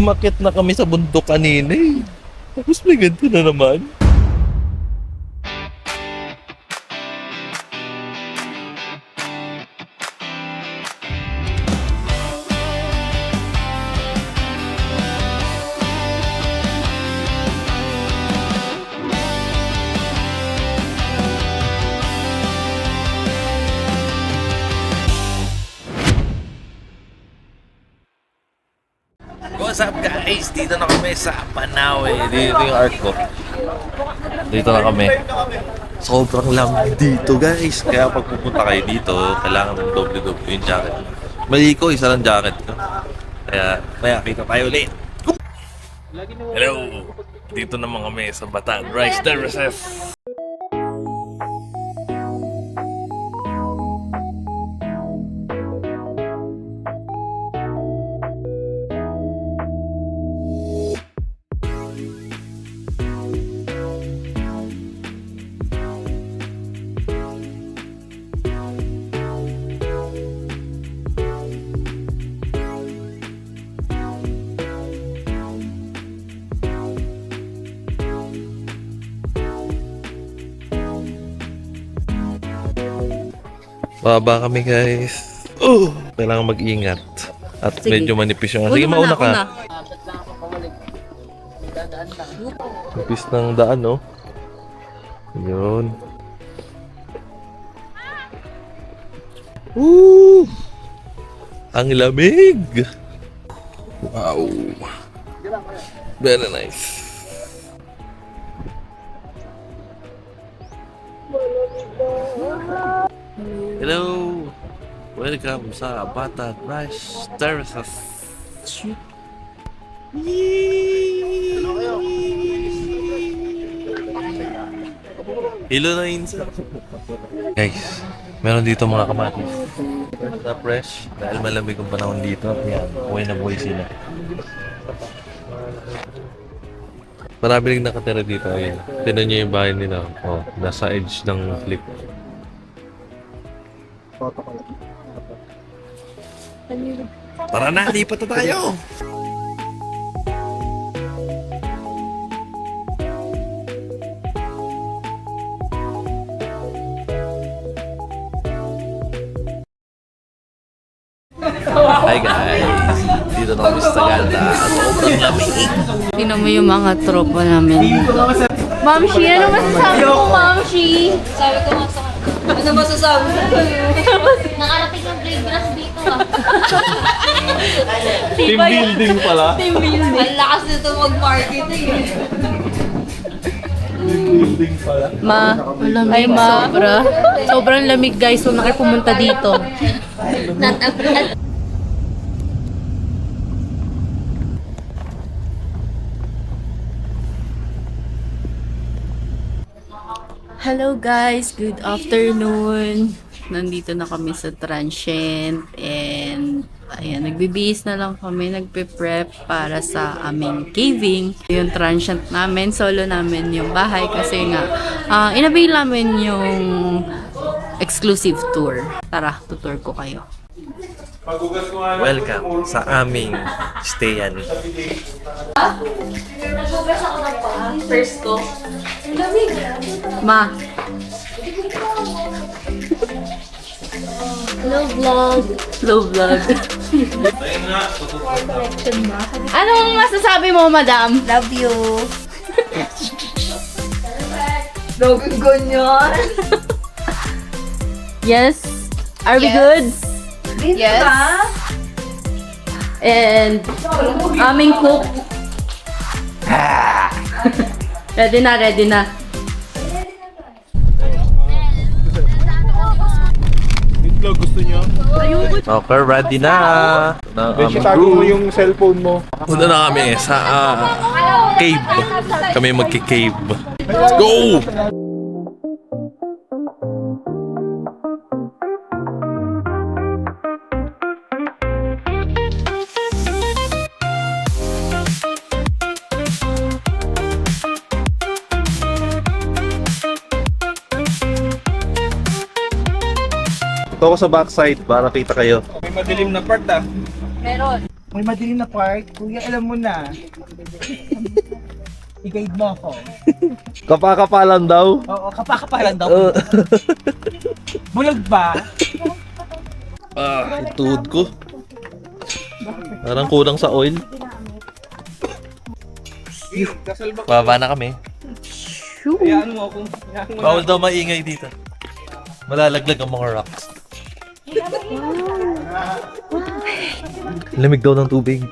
Umakyat na kami sa bundok kanina eh. Tapos may ganito na naman. What's up guys? Dito na kami sa Panawe. Dito yung art ko. Dito na kami. Sobrang lamig dito guys. Kaya pag pupunta kayo dito, kailangan ng doble-doble yung jacket. Mali ko, isa lang jacket ko. Kaya maya kita tayo ulit. Hello! Dito naman kami sa Bataan Rice Terraces. Baba kami guys. Kailangan mag-ingat. At Sige. medyo manipis yung... Sige, mauna ka. Manipis ng daan, no? Yun. Ang lamig! Wow! Very nice. Hello! Welcome sa Bataan Rice Terraces. Hello na insa. Guys, meron dito mga kamatis na fresh dahil malamig ang panahon dito. Yan, buhay na buhay sila. Marami rin nakatira dito. Ayan. Tinan nyo yung bahay nila. Oh, nasa edge ng cliff. Tara na, lipat na tayo! Hi guys! Dito na kami sa Sagada. Sobrang lamig! Tingnan mo yung mga tropa namin. Mamshi, ano masasabi mo, Mamshi? Sabi ko nga sa ano masasabi mo? Nakarating ng playgrass dito ah. Team building pala. Team building. Ang lakas nito mag-marketing eh. Building pala. Ay, sobra. Sobrang lamig guys. So, pumunta dito. Hello guys, good afternoon. Nandito na kami sa transient and ayan, nagbibihis na lang kami, nagpe-prep para sa aming caving. Yung transient namin, solo namin yung bahay kasi nga inabail namin yung exclusive tour. Tara, tutur ko kayo. Welcome sa aming stayan. Nagbugas ako ng paa. First ko. Lamig. Ma, Hello vlog. slow vlog. Anong masasabi mo, madam? Love you. Login ganyan. Yes? Are we Yes. good? Yes. And aming cook. Ready na, ready na. Vlog gusto nyo? Okay, ready na! Beshi, tago mo yung cellphone mo. Punta na kami sa cave. Kami magki-cave. Let's go! Ito ako sa backside para kita kayo. May madilim na part ah. Meron. May madilim na part. Kuya, alam mo na. I-guide mo ako. Kapakapalan daw. Oo, kapakapalan daw. Bulag ba? Yung tuhod ko. Parang kulang sa oil. Baba na kami. Hayaan mo ako. Bawal daw maingay dito. Malalaglag ang mga rocks. Lamig daw ng tubig.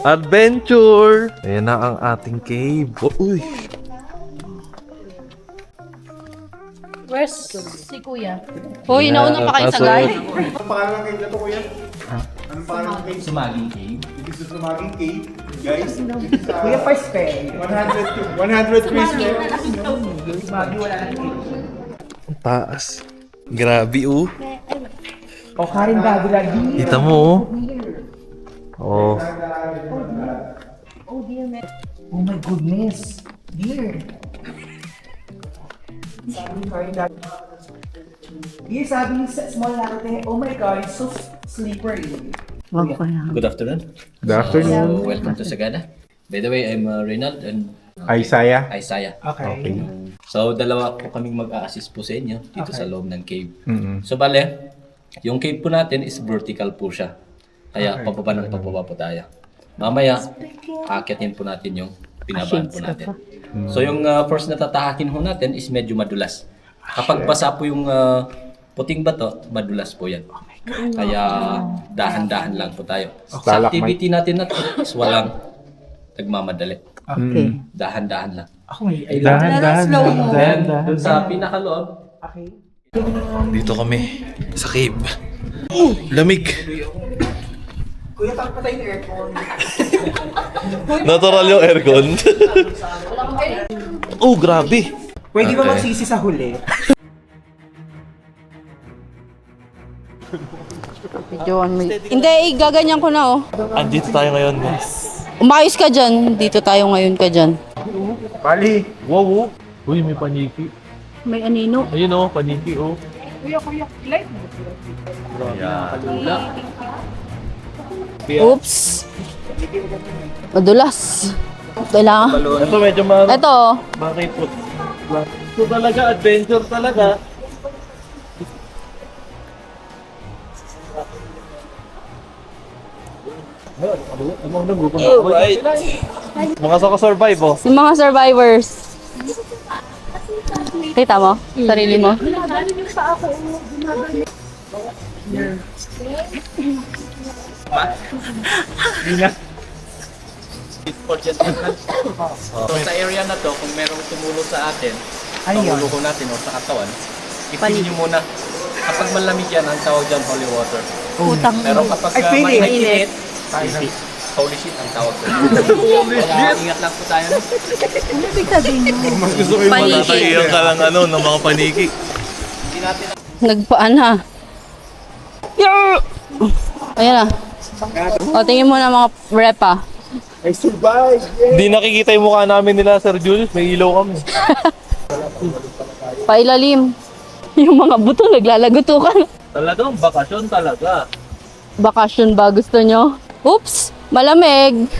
Adventure! Ayan na ang ating cave. Uy! Where's si Kuya? Hoy, nauna pa kayo sa guide. Anong pangalan ng cave na to, kuya? Anong pangalan ng cave? Sumaging cave. It is the Sumaging Cave. Guys, it is Kuya, first pay. 100 Christmas. Sumagi, wala na cave. Ang taas. Grabe oh. O, Karin Gabi lagi. Kita mo oh. Oh. Oh my goodness. Dear. Sabi ni Karin Gabi. Dear, sabi ni small latte. Oh my god, it's so slippery. Good afternoon. Good afternoon. Welcome to Sagana. By the way, I'm Reynald and Isaiah. Isaiah. Okay. So, dalawa po kaming mag-a-assist po sa inyo dito sa loob ng cave. Mm-mm. So, bale, yung cave po natin is vertical po siya. Kaya pababa ng pababa po tayo. Mamaya, aakyatin po natin yung pinabaan po natin. So, yung first na tatahakin ho natin is medyo madulas. Kapag basa po yung puting bato, madulas po yan. Kaya dahan-dahan lang po tayo. Sa activity natin na to is walang nagmamadali. Okay. Dahan-dahan lang. Ako may Slow mo. Then, dun sa pinakaloob, Okay. Dito kami sa cave. Lamig. Kuya, tapos patay yung aircon. Natural yung aircon. Oh, grabe. Pwede ba Okay. magsisi sa huli? Hindi, gaganyan ko na oh. Andito tayo ngayon, guys. Umayos ka dyan. Dito tayo ngayon ka dyan. Bali. Wow, uy, may paniki. May anino. Ayun oh, paniki oh. Oops. Madulas. Kailangan. Ito medyo Ito oh. makipot. Ito talaga, adventure talaga. Alright. Mga survive oh. Yung mga survivors. Kita mo? Sarili mo? so sa area na to, kung merong tumulong sa atin, tumulong natin o sa katawan, ipili nyo muna. Kapag malamig yan, ang tawag dyan holy water. Putang. Pero kapag Ay, pili. mainit, holy shit ang tawag ko. Kaya ingat lang po tayo. Mas gusto ko yung Matatayian ka lang ano, ng mga paniki. Nagpaan ha. Ayan na. O, tingin mo na mga rep ah. I survived. Hindi nakikita yung mukha namin nila, Sir Julius. May ilaw kami. Pailalim. Yung mga buto naglalagutukan. Talagang bakasyon talaga. Bakasyon ba gusto nyo? Oops! Malamig!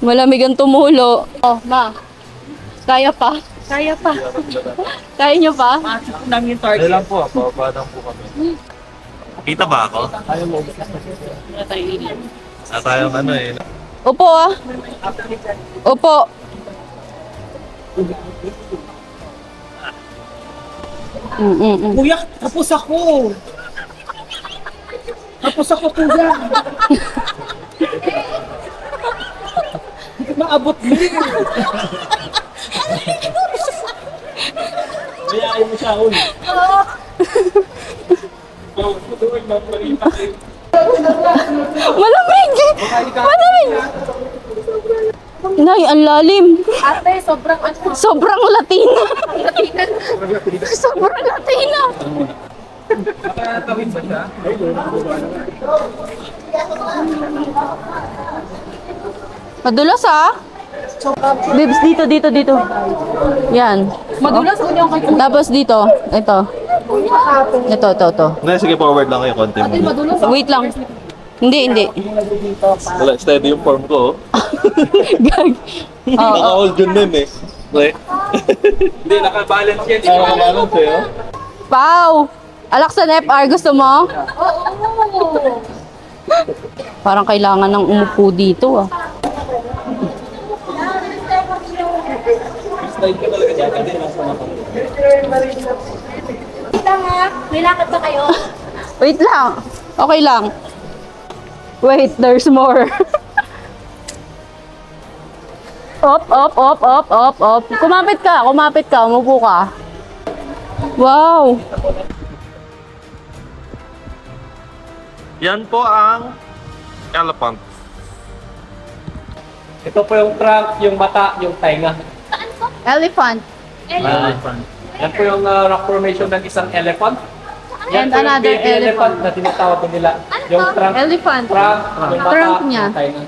Malamig ang tumulo. Oh, ma. Kaya pa. Kaya pa. Kaya nyo pa? Namin yung target. Kailan po, babadang po kami. Kita ba ako? Sa tayong ano eh. Upo ah. Upo. Kuya, tapos ako. Tapos ako, kuya. Hindi ko maabot din. Mayayain mo siya, uy. Malamig! Malamig! Nay, ang lalim. Ate, sobrang Sobrang Latina. Sobrang Latina. Nakakatawin ba siya? Madulas ah. Bibs, dito. Yan. Madulas ko yung kay Tapos dito, ito. Ito. Hindi, sige, forward lang kayo, konti mo. Wait lang. Hindi. Wala, steady yung form ko, oh. Gag. Oo. Naka-hold yun nun, eh. Okay. Hindi, nakabalance yan. Naka-balance, eh, oh. Pau! Alaksan FR, gusto mo? Parang kailangan ng umupo dito, ah. Wait lang ha. May lakad ba kayo? Wait lang. Okay lang. Wait, there's more. Op. Kumapit ka. Umupo ka. Wow. Yan po ang elephant. Ito po yung trunk, yung mata, yung tainga. Elephant. Yan po yung rock formation ng isang elephant. And po yung another baby elephant. na tinatawag nila. Yung trunk, Elephant. yung mata, Trunk niya. yung tainga.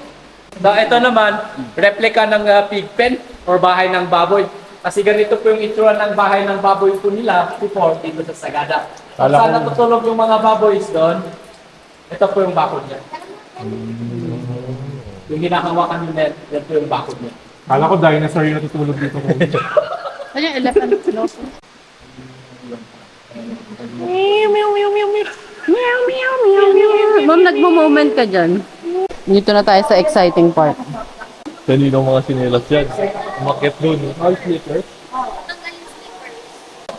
So, ito naman, replica ng pig pen or bahay ng baboy. Kasi ganito po yung itsura ng bahay ng baboy po nila before dito sa Sagada. Kung saan natutulog yung mga baboys doon, ito po yung bakod niya. Yung hinahawakan yung net, yan po yung bakod niya. Kala ko dinosaur yung natutulog dito. Ano yung elephant? Ma'am, nagmo-moment ka dyan. Dito na tayo sa exciting part. Kanino mga sinelas yan? Umakit doon, eh. All slippers.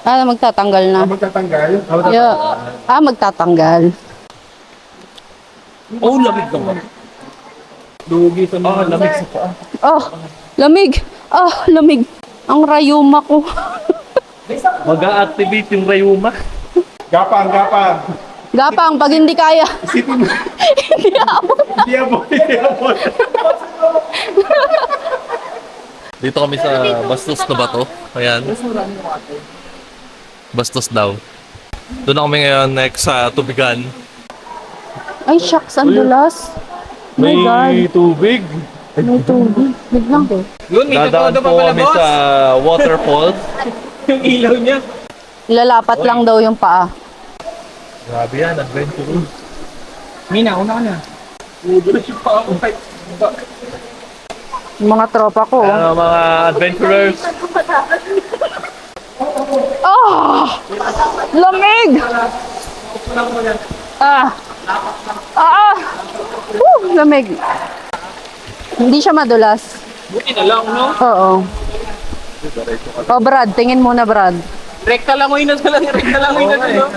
Magtatanggal na. Magtatanggal. Yeah. Magtatanggal. Oh, lamig naman. Lugi sa mga Lamig sa paa. Lamig. Lamig. Ang rayuma ko. Mag-a-activate yung rayuma. Gapang. Gapang, pag hindi kaya. Isipin mo. Hindi abot. Hindi abot. Dito kami sa Bastos na Bato. Ayan. Bastos daw. Doon na kami ngayon next sa Tubigan. Ay, shucks, ang dulas. Oh my God. tubig. May tubig. Wait lang. Dadaan po kami sa waterfall. Yung ilaw niya. Ilalapat lang daw yung paa. Grabe yan, adventure. Mina, una ka na. Udulas yung paa ko. Yung mga tropa ko. Mga adventurers. Lamig! Lamig. Hindi siya madulas. Buti na lang, no? Oo. Brad, tingin muna, Brad. Rekta lang mo yun na lang. Rekta lang mo yun na lang.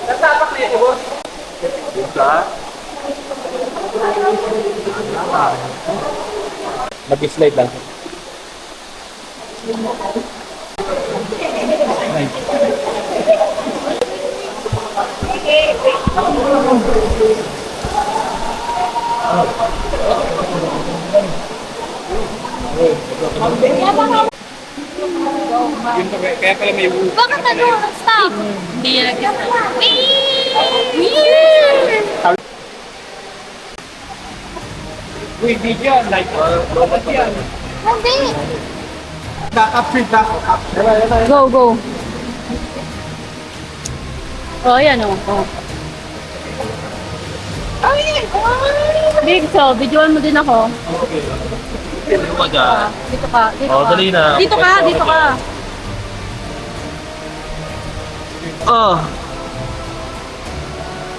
Nasapak na yun, boss. Mag-slide lang. Kaya pala may Bakit ano? Stop! Hindi yan Uy, video, like, dapat yan. Hindi! Go. Ayan o. Big, so, videoan mo din ako. Umaga. Dito ka. Dali na. Dito ka.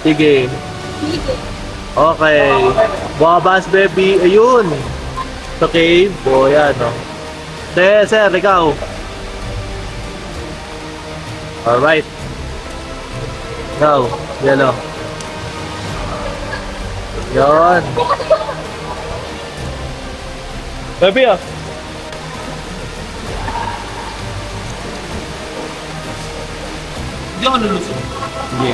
Sige. Okay. Buwabas, baby. Ayun. Sa cave. Yan, no. Sir, ikaw. Alright. Ikaw. Yellow. Yan. Baby, Hindi ako lulusot. Sige.